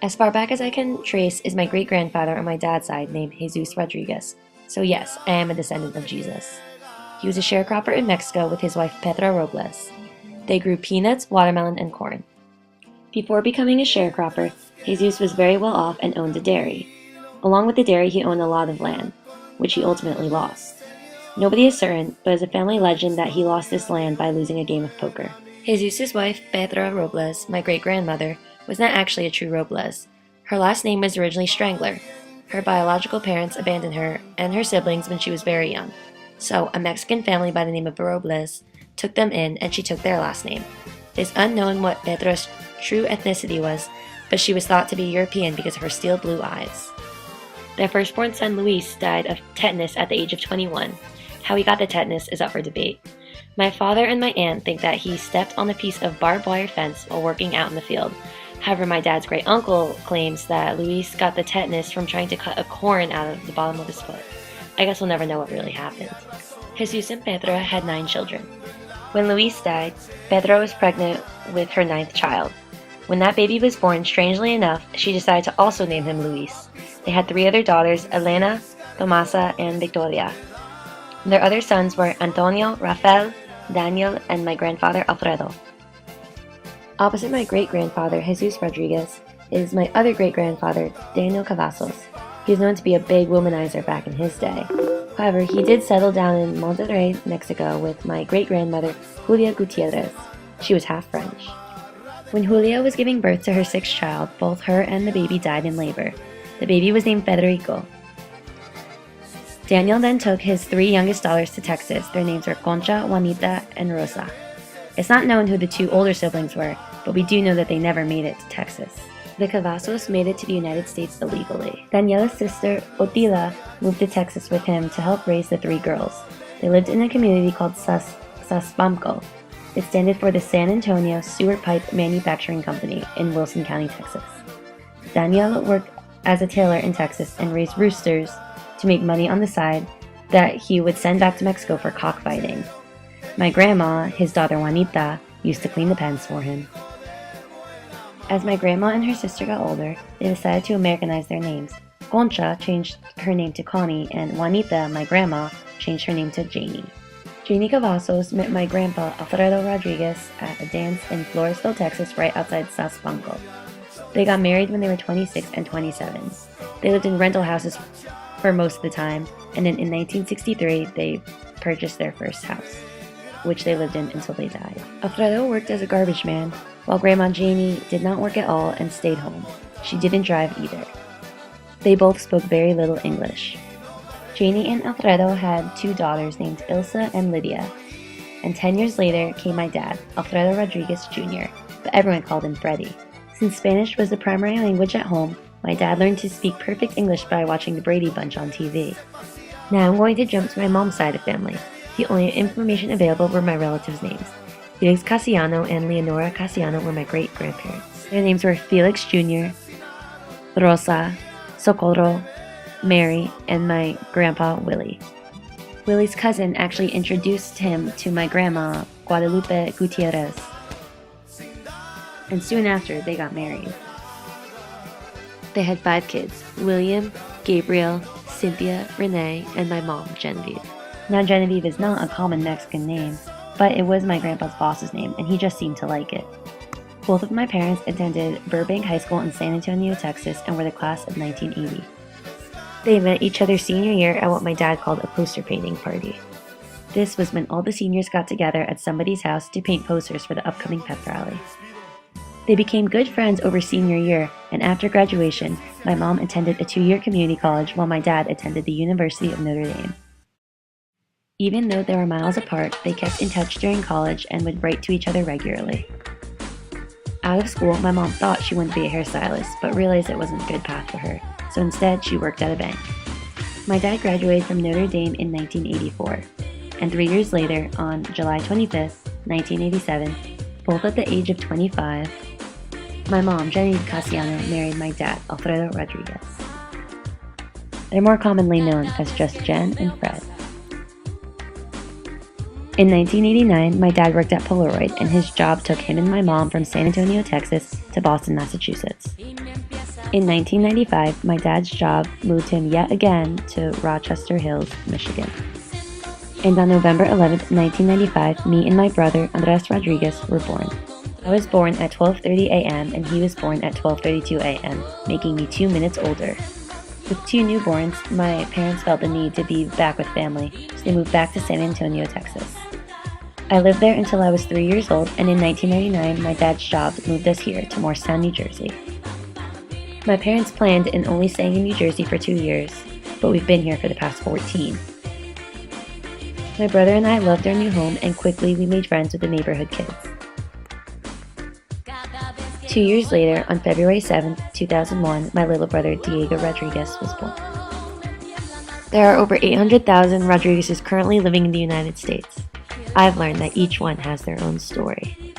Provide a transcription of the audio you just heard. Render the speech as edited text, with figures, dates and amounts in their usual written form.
As far back as I can trace is my great-grandfather on my dad's side named Jesus Rodriguez. So yes, I am a descendant of Jesus. He was a sharecropper in Mexico with his wife Petra Robles. They grew peanuts, watermelon, and corn. Before becoming a sharecropper, Jesus was very well off and owned a dairy. Along with the dairy, he owned a lot of land, which he ultimately lost. Nobody is certain, but it's a family legend that he lost this land by losing a game of poker. Jesus' wife, Petra Robles, my great-grandmother, was not actually a true Robles. Her last name was originally Strangler. Her biological parents abandoned her and her siblings when she was very young. So, a Mexican family by the name of Robles took them in and she took their last name. It is unknown what Petra's true ethnicity was, but she was thought to be European because of her steel blue eyes. Their firstborn son Luis died of tetanus at the age of 21. How he got the tetanus is up for debate. My father and my aunt think that he stepped on a piece of barbed wire fence while working out in the field. However, my dad's great uncle claims that Luis got the tetanus from trying to cut a corn out of the bottom of his foot. I guess we'll never know what really happened. Jesus and Petra had 9 children. When Luis died, Petra was pregnant with her 9th child. When that baby was born, strangely enough, she decided to also name him Luis. They had 3 other daughters, Elena, Tomasa, and Victoria. Their other sons were Antonio, Rafael, Daniel, and my grandfather Alfredo. Opposite my great-grandfather, Jesus Rodriguez, is my other great-grandfather, Daniel Cavazos. He was known to be a big womanizer back in his day. However, he did settle down in Monterrey, Mexico with my great-grandmother, Julia Gutierrez. She was half French. When Julia was giving birth to her 6th child, both her and the baby died in labor. The baby was named Federico. Daniel then took his 3 youngest daughters to Texas. Their names were Concha, Juanita, and Rosa. It's not known who the 2 older siblings were, but we do know that they never made it to Texas. The Cavazos made it to the United States illegally. Daniela's sister, Otila, moved to Texas with him to help raise the 3 girls. They lived in a community called Saspamco. It stands for the San Antonio Sewer Pipe Manufacturing Company in Wilson County, Texas. Daniel worked as a tailor in Texas and raised roosters to make money on the side that he would send back to Mexico for cockfighting. My grandma, his daughter Juanita, used to clean the pens for him. As my grandma and her sister got older, they decided to Americanize their names. Concha changed her name to Connie, and Juanita, my grandma, changed her name to Janie. Janie Cavazos met my grandpa Alfredo Rodriguez at a dance in Floresville, Texas, right outside Saspanco. They got married when they were 26 and 27. They lived in rental houses for most of the time, and then in 1963 they purchased their first house, which they lived in until they died. Alfredo worked as a garbage man, while Grandma Janie did not work at all and stayed home. She didn't drive either. They both spoke very little English. Janie and Alfredo had 2 daughters named Ilsa and Lydia, and 10 years later came my dad, Alfredo Rodriguez Jr., but everyone called him Freddie. Since Spanish was the primary language at home, my dad learned to speak perfect English by watching the Brady Bunch on TV. Now I'm going to jump to my mom's side of family. The only information available were my relatives' names. Felix Casiano and Leonora Casiano were my great-grandparents. Their names were Felix Jr., Rosa, Socorro, Mary, and my grandpa Willie. Willie's cousin actually introduced him to my grandma, Guadalupe Gutierrez. And soon after, they got married. They had 5 kids, William, Gabriel, Cynthia, Renee, and my mom, Genevieve. Now Genevieve is not a common Mexican name, but it was my grandpa's boss's name, and he just seemed to like it. Both of my parents attended Burbank High School in San Antonio, Texas, and were the class of 1980. They met each other senior year at what my dad called a poster painting party. This was when all the seniors got together at somebody's house to paint posters for the upcoming pep rally. They became good friends over senior year, and after graduation, my mom attended a 2-year community college while my dad attended the University of Notre Dame. Even though they were miles apart, they kept in touch during college and would write to each other regularly. Out of school, my mom thought she wanted to be a hairstylist, but realized it wasn't a good path for her, so instead she worked at a bank. My dad graduated from Notre Dame in 1984, and 3 years later, on July 25th, 1987, both at the age of 25, my mom, Genevieve Casiano, married my dad, Alfredo Rodriguez. They're more commonly known as just Jen and Fred. In 1989, my dad worked at Polaroid, and his job took him and my mom from San Antonio, Texas to Boston, Massachusetts. In 1995, my dad's job moved him yet again to Rochester Hills, Michigan. And on November 11, 1995, me and my brother, Andres Rodriguez, were born. I was born at 12:30 a.m. and he was born at 12:32 a.m., making me 2 minutes older. With 2 newborns, my parents felt the need to be back with family, so they moved back to San Antonio, Texas. I lived there until I was 3 years old, and in 1999, my dad's job moved us here to Morristown, New Jersey. My parents planned on only staying in New Jersey for 2 years, but we've been here for the past 14. My brother and I loved our new home, and quickly we made friends with the neighborhood kids. 2 years later, on February 7, 2001, my little brother Diego Rodriguez was born. There are over 800,000 Rodriguezes currently living in the United States. I've learned that each one has their own story.